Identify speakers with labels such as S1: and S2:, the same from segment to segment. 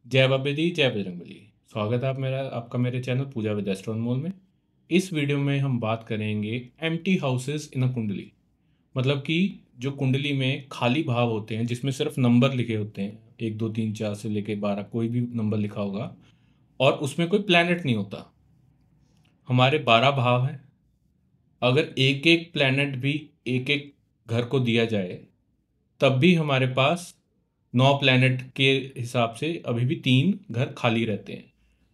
S1: जय बाबे दी जय बजरंगबली। स्वागत है आपका मेरे चैनल पूजा विद एस्ट्रोनमोल में। इस वीडियो में हम बात करेंगे एम्प्टी हाउसेस इन अ कुंडली। मतलब कि जो कुंडली में खाली भाव होते हैं जिसमें सिर्फ नंबर लिखे होते हैं, 1 2 3 4 से लेके 12 कोई भी नंबर लिखा होगा और उसमें कोई प्लैनेट नहीं होता। हमारे 12 भाव हैं। अगर एक एक प्लैनेट भी एक एक घर को दिया जाए तब भी हमारे पास 9 प्लैनेट के हिसाब से अभी भी 3 घर खाली रहते हैं।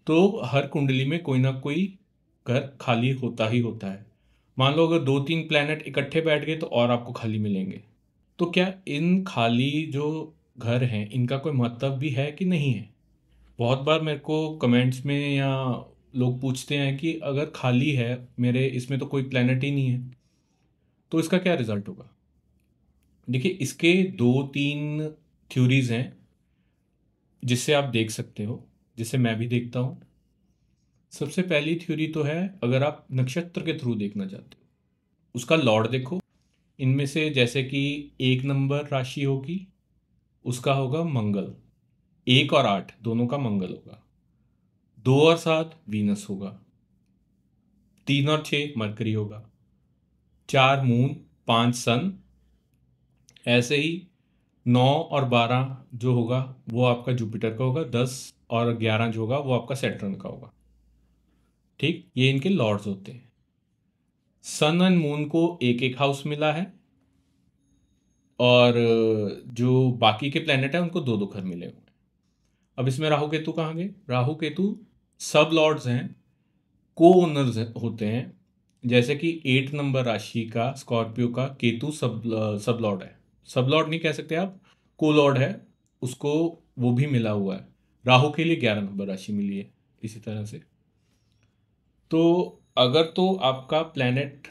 S1: तो हर कुंडली में कोई ना कोई घर खाली होता ही होता है। मान लो अगर 2 3 प्लैनेट इकट्ठे बैठ गए तो और आपको खाली मिलेंगे। तो क्या इन खाली जो घर हैं इनका कोई मतलब भी है कि नहीं है? बहुत बार मेरे को कमेंट्स में या लोग पूछते हैं कि अगर खाली है मेरे इसमें तो कोई प्लैनेट ही नहीं है, तो इसका क्या रिजल्ट होगा? देखिए, इसके 2 3 थ्योरीज हैं जिससे आप देख सकते हो, जिससे मैं भी देखता हूँ। सबसे पहली थ्योरी तो है, अगर आप नक्षत्र के थ्रू देखना चाहते हो उसका लॉर्ड देखो। इनमें से जैसे कि 1 नंबर राशि होगी, उसका होगा मंगल। 1 और 8 दोनों का मंगल होगा। 2 और 7 वीनस होगा। 3 और 6 मरकरी होगा। 4 मून, 5 सन। ऐसे ही 9 और 12 जो होगा वो आपका जुपिटर का होगा। 10 और 11 जो होगा वो आपका सैटर्न का होगा। ठीक, ये इनके लॉर्ड्स होते हैं। सन एंड मून को एक एक हाउस मिला है और जो बाकी के प्लैनेट हैं उनको दो दो घर मिले हुए हैं। अब इसमें राहु केतु कहाँ गए? राहु केतु सब लॉर्ड्स हैं, को ओनर्स होते हैं। जैसे कि 8 नंबर राशि का स्कॉर्पियो का केतु सब लॉर्ड है। सब लॉर्ड नहीं कह सकते आप, को लॉर्ड है उसको, वो भी मिला हुआ है। राहु के लिए 11 नंबर राशि मिली है इसी तरह से। तो अगर तो आपका प्लैनेट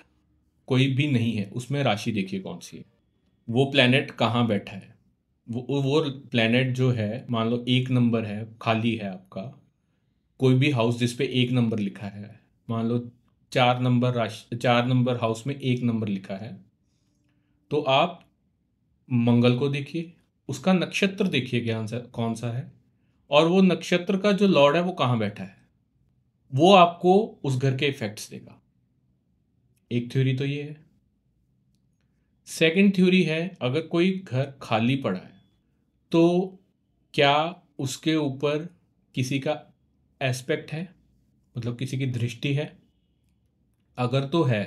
S1: कोई भी नहीं है, उसमें राशि देखिए कौन सी है, वो प्लैनेट कहाँ बैठा है। वो प्लैनेट जो है, मान लो 1 नंबर है, खाली है आपका कोई भी हाउस जिस पे 1 नंबर लिखा है। मान लो 4 नंबर राशि, 4 नंबर हाउस में 1 नंबर लिखा है, तो आप मंगल को देखिए, उसका नक्षत्र देखिए कौन सा है, और वो नक्षत्र का जो लॉर्ड है वो कहाँ बैठा है, वो आपको उस घर के इफेक्ट्स देगा। एक थ्योरी तो ये है। सेकंड थ्योरी है, अगर कोई घर खाली पड़ा है तो क्या उसके ऊपर किसी का एस्पेक्ट है, मतलब किसी की दृष्टि है? अगर तो है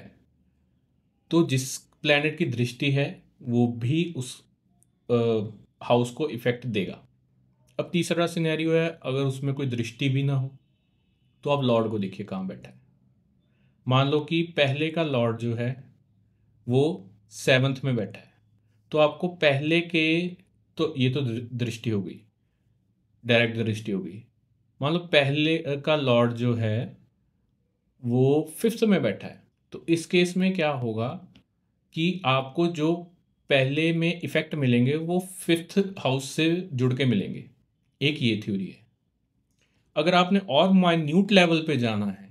S1: तो जिस प्लैनेट की दृष्टि है वो भी उस हाउस को इफेक्ट देगा। अब तीसरा सिनेरियो है, अगर उसमें कोई दृष्टि भी ना हो तो आप लॉर्ड को देखिए कहाँ बैठा है। मान लो कि पहले का लॉर्ड जो है वो 7th में बैठा है, तो आपको पहले के, तो ये तो दृष्टि हो गई, डायरेक्ट दृष्टि हो गई। मान लो पहले का लॉर्ड जो है वो 5th में बैठा है, तो इस केस में क्या होगा कि आपको जो पहले में इफेक्ट मिलेंगे वो 5th हाउस से जुड़ के मिलेंगे। एक ये थ्योरी है। अगर आपने और माइन्यूट लेवल पे जाना है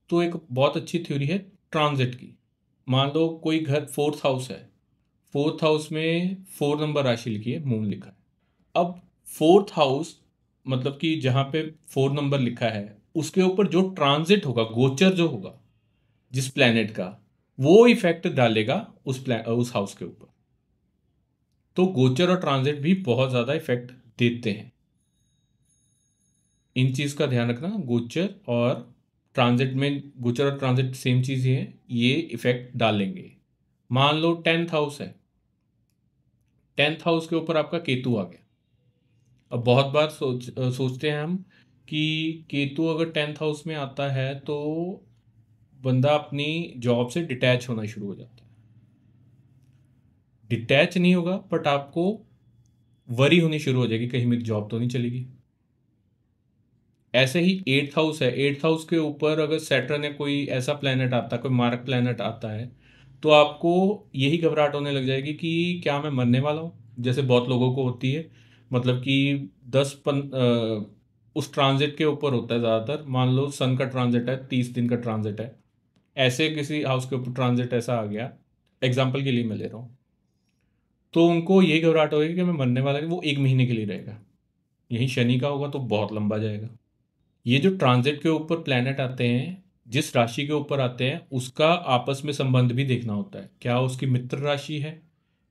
S1: तो एक बहुत अच्छी थ्योरी है ट्रांजिट की। मान लो कोई घर 4th हाउस है, 4th हाउस में 4 नंबर राशि लिखी है, मून लिखा है। अब 4th हाउस मतलब कि जहाँ पे 4 नंबर लिखा है उसके ऊपर जो ट्रांजिट होगा, गोचर जो होगा जिस प्लैनेट का, वो इफेक्ट डालेगा उस हाउस के ऊपर। तो गोचर और ट्रांजिट भी बहुत ज़्यादा इफेक्ट देते हैं। इन चीज़ का ध्यान रखना, गोचर और ट्रांजिट में, गोचर और ट्रांजिट सेम चीज़ ही है, ये इफेक्ट डालेंगे। मान लो 10th हाउस है, 10th हाउस के ऊपर आपका केतु आ गया। अब बहुत बार सोचते हैं हम कि केतु अगर 10th हाउस में आता है तो बंदा अपनी जॉब से डिटैच होना शुरू हो जाता है। डिटैच नहीं होगा बट आपको वरी होनी शुरू हो जाएगी, कहीं मेरी जॉब तो नहीं चलेगी। ऐसे ही 8th हाउस है, 8th हाउस के ऊपर अगर सैटर्न या कोई ऐसा प्लेनेट आता है, कोई मारक प्लेनेट आता है, तो आपको यही घबराहट होने लग जाएगी कि क्या मैं मरने वाला हूँ, जैसे बहुत लोगों को होती है। मतलब कि उस ट्रांजिट के ऊपर होता है ज़्यादातर। मान लो सन का ट्रांजिट है, 30 दिन का ट्रांजिट है, ऐसे किसी हाउस के ऊपर ट्रांजिट ऐसा आ गया, एग्जाम्पल के लिए मैं ले रहा हूँ, तो उनको यही घबराहट होगी कि मैं मरने वाला, कि वो 1 महीने के लिए रहेगा। यहीं शनि का होगा तो बहुत लंबा जाएगा। ये जो ट्रांजिट के ऊपर प्लैनेट आते हैं, जिस राशि के ऊपर आते हैं उसका आपस में संबंध भी देखना होता है। क्या उसकी मित्र राशि है,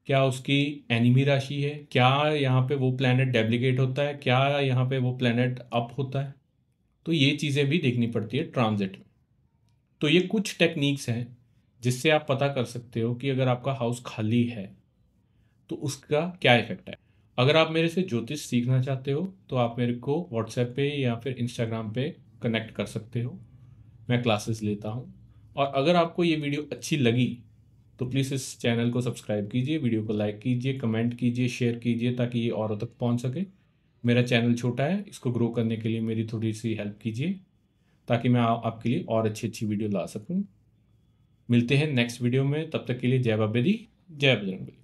S1: क्या उसकी एनिमी राशि है, क्या यहाँ पे वो प्लैनेट डेप्लीकेट होता है, क्या यहाँ पे वो प्लैनेट अप होता है। तो ये चीज़ें भी देखनी पड़ती है ट्रांजिट में। तो ये कुछ टेक्निक्स हैं जिससे आप पता कर सकते हो कि अगर आपका हाउस खाली है तो उसका क्या इफेक्ट है। अगर आप मेरे से ज्योतिष सीखना चाहते हो तो आप मेरे को व्हाट्सएप पे या फिर इंस्टाग्राम पे कनेक्ट कर सकते हो। मैं क्लासेस लेता हूँ। और अगर आपको ये वीडियो अच्छी लगी तो प्लीज़ इस चैनल को सब्सक्राइब कीजिए, वीडियो को लाइक कीजिए, कमेंट कीजिए, शेयर कीजिए ताकि ये औरों तक पहुँच सके। मेरा चैनल छोटा है, इसको ग्रो करने के लिए मेरी थोड़ी सी हेल्प कीजिए ताकि मैं आपके लिए और अच्छी अच्छी वीडियो ला सकूँ। मिलते हैं नेक्स्ट वीडियो में, तब तक के लिए जय बाबे दी, जय बजरंगबली।